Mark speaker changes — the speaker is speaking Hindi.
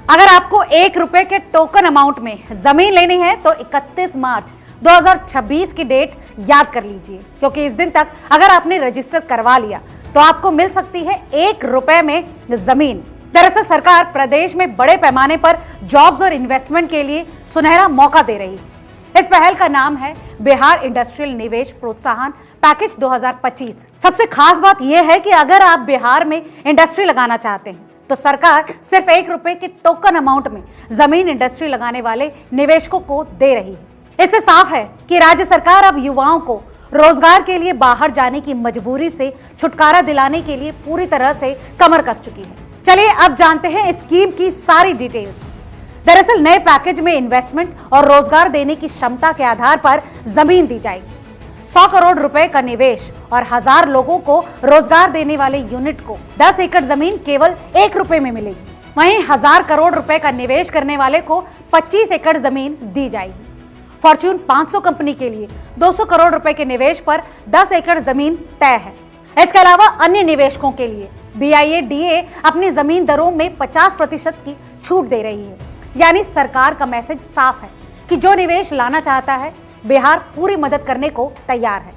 Speaker 1: अगर आपको 1 रुपए के टोकन अमाउंट में जमीन लेनी है तो 31 मार्च 2026 की डेट याद कर लीजिए, क्योंकि इस दिन तक अगर आपने रजिस्टर करवा लिया तो आपको मिल सकती है 1 रुपए में जमीन। दरअसल सरकार प्रदेश में बड़े पैमाने पर जॉब्स और इन्वेस्टमेंट के लिए सुनहरा मौका दे रही है। इस पहल का नाम है बिहार इंडस्ट्रियल निवेश प्रोत्साहन पैकेज 2025। सबसे खास बात यह है कि अगर आप बिहार में इंडस्ट्री लगाना चाहते हैं तो सरकार सिर्फ 1 रुपए के टोकन अमाउंट में जमीन इंडस्ट्री लगाने वाले निवेशकों को दे रही है। इससे साफ है कि राज्य सरकार अब युवाओं को रोजगार के लिए बाहर जाने की मजबूरी से छुटकारा दिलाने के लिए पूरी तरह से कमर कस चुकी है। चलिए अब जानते हैं स्कीम की सारी डिटेल्स। दरअसल नए पैकेज में इन्वेस्टमेंट और रोजगार देने की क्षमता के आधार पर जमीन दी जाएगी। 100 करोड़ रुपए का निवेश और 1000 लोगों को रोजगार देने वाले यूनिट को 10 एकड़ जमीन केवल 1 रुपए में मिलेगी। वहीं 1000 करोड़ रुपए का निवेश करने वाले को 25 एकड़ जमीन दी जाएगी। फॉर्च्यून 500 कंपनी के लिए 200 करोड़ रुपए के निवेश पर 10 एकड़ जमीन तय है। इसके अलावा अन्य निवेशकों के लिए BIADA अपनी जमीन दरों में 50% की छूट दे रही है। यानी सरकार का मैसेज साफ है कि जो निवेश लाना चाहता है बिहार पूरी मदद करने को तैयार है।